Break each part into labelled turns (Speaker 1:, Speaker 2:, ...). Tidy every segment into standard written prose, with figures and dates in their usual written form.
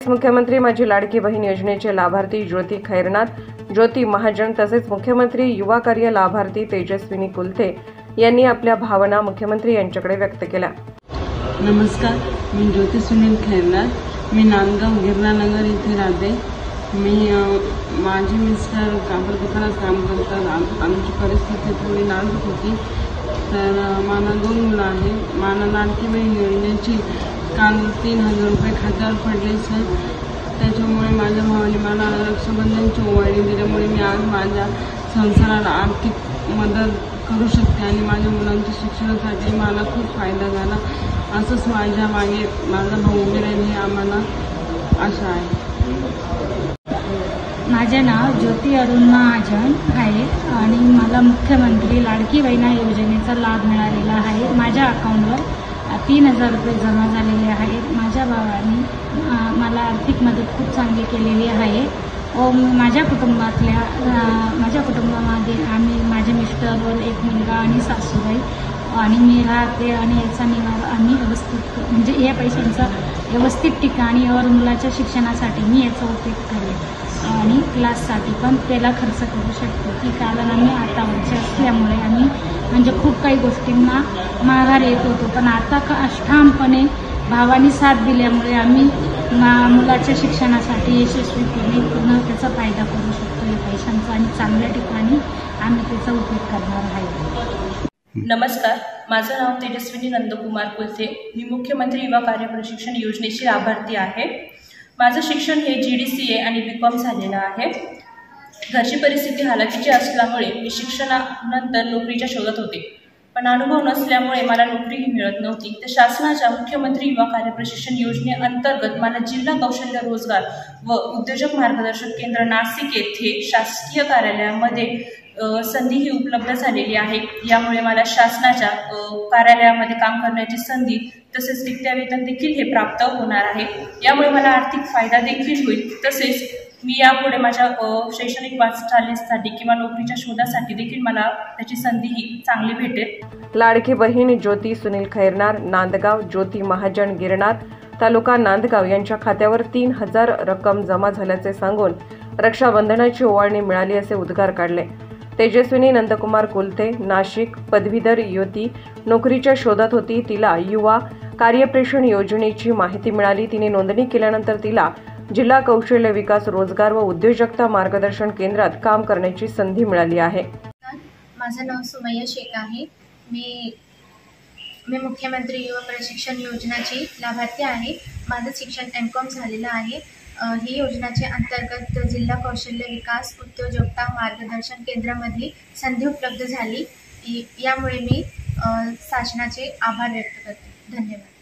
Speaker 1: मुख्यमंत्री माझी लाडकी बहीण योजनेचे लाभार्थी ज्योती खैरनार, ज्योती महाजन तसेच मुख्यमंत्री युवा कार्य लाभार्थी तेजस्विनी कुलथे यांनी आपल्या भावना मुख्यमंत्री यांच्याकडे व्यक्त केल्या।
Speaker 2: नमस्कार, मी ज्योती सुनील खैरनार, मी नांदगाव गिरणानगर इथे राहते। माझे मिस्टर कापड दुकानात काम करतात। आमची परिस्थिती थोडी नाजूक होती, तर मला 2 मुलं आहेत। मला लाडकी बहीण योजनेची काल 3000 रुपये खात्यावर पडले सर। त्याच्यामुळे माझ्या भावाने मला रक्षाबंधनची ओवाळणी दिल्यामुळे मी आज माझ्या संसाराला आर्थिक मदत करू शकते आणि माझ्या मुलांच्या शिक्षणासाठी मला खूप फायदा झाला। असंच माझ्या मागे माझा भाऊ उभे राहील हे आम्हाला आशा आहे।
Speaker 3: माझे नाव ज्योती अरुण महाजन आहे आणि मला मुख्यमंत्री लाडकी बहीण योजनेचा लाभ मिळालेला आहे। माझ्या अकाउंटवर 3000 रुपये जमा झालेले आहेत। माझ्या भावाने मला आर्थिक मदत खूप चांगली केलेली आहे व माझ्या कुटुंबामध्ये माझे मिस्टर व एक मुलगा आणि सासूबाई आणि मी राहते आणि याचा निवार आम्ही व्यवस्थित म्हणजे या पैशांचा व्यवस्थित ठिकाणी और मुलाच्या शिक्षणासाठी मी याचा उपयोग करेन आणि क्लाससाठी पण त्याला खर्च करू शकतो की कारण आम्ही आता वर्षे असल्यामुळे आम्ही म्हणजे खूप काही गोष्टींना माघार येत होतो, पण आता ठामपणे भावानी साथ दिल्यामुळे आम्ही मुलाच्या शिक्षणासाठी यशस्वीपणे पूर्ण त्याचा फायदा करू शकतो या पैशांचा आणि चांगल्या ठिकाणी आम्ही त्याचा उपयोग करणार आहे।
Speaker 4: नमस्कार, माझं नाव तेजस्विनी नंदकुमार कुलथे। मी मुख्यमंत्री युवा कार्य प्रशिक्षण योजनेची लाभार्थी आहे। माझं शिक्षण हे GDCA आणि BCom झालेलं आहे। घरची परिस्थिती हालाकीची असल्यामुळे मी शिक्षणानंतर नोकरीच्या शोधात होते, पण अनुभव नसल्यामुळे मला नोकरीही मिळत नव्हती। तर शासनाच्या मुख्यमंत्री युवा कार्य प्रशिक्षण योजनेअंतर्गत मला जिल्हा कौशल्य रोजगार व उद्योजक मार्गदर्शन केंद्र नाशिक येथे शासकीय कार्यालयामध्ये संधी ही उपलब्ध झालेली आहे। यामुळे मला शासनाच्या कार्यालयामध्ये काम करण्याची संधी तसेच रिक्त वेतन देखील हे प्राप्त होणार आहे। यामुळे मला आर्थिक फायदा देखील होईल, तसेच मी यापुढे माझ्या शैक्षणिक वाटचालीसाठी किंवा नोकरीच्या शोधासाठी देखील मला त्याची संधी ही चांगली भेटेल।
Speaker 1: लाडकी बहीण ज्योती सुनील खैरनार, नांदगाव, ज्योती महाजन गिरनार तालुका नांदगाव यांच्या खात्यावर 3000 रक्कम जमा झाल्याचे सांगून रक्षाबंधनाची ओवाळणी मिळाली असे उद्गार काढले। तेजस्विनी नंदकुमार कुलथे, नाशिक, पदवीधर युवती, नोकरीच्या शोधात होती। तिला युवा कार्यप्रशिक्षण योजनेची माहिती मिळाली। तिने नोंदणी केल्यानंतर तिला जिल्हा कौशल्य विकास रोजगार व उद्योजकता मार्गदर्शन केंद्रात काम करण्याची संधी मिळाली आहे।
Speaker 5: माझं नाव सुमैया शेख आहे। मी मुख्यमंत्री युवा प्रशिक्षण योजनेची लाभार्थी आहे। माझं शिक्षण MCom झालेलं आहे। ही योजनेच्या अंतर्गत जिल्हा कौशल्य विकास उद्योजकता मार्गदर्शन केंद्रामध्ये संधी उपलब्ध झाली। यामुळे मी शासनाचे आभार व्यक्त करते। धन्यवाद।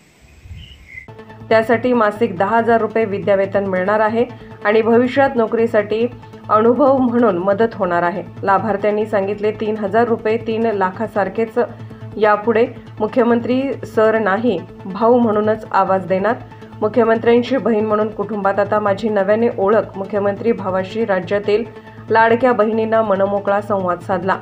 Speaker 1: त्यासाठी मासिक 10,000 रुपये विद्यावेतन मिळणार आहे आणि भविष्यात नोकरीसाठी अनुभव म्हणून मदत होणार आहे। लाभार्थ्यांनी सांगितले 3000 रुपये 3 लाखासारखेच यापुढे मुख्यमंत्री सर नाही भाऊ म्हणूनच आवाज देणार। मुख्यमंत्र्यांची बहीण म्हणून कुटुंबात आता माझी नव्याने ओळख। मुख्यमंत्री भावाशी राज्यातील लाडक्या बहिणींना मनमोकळा संवाद साधला।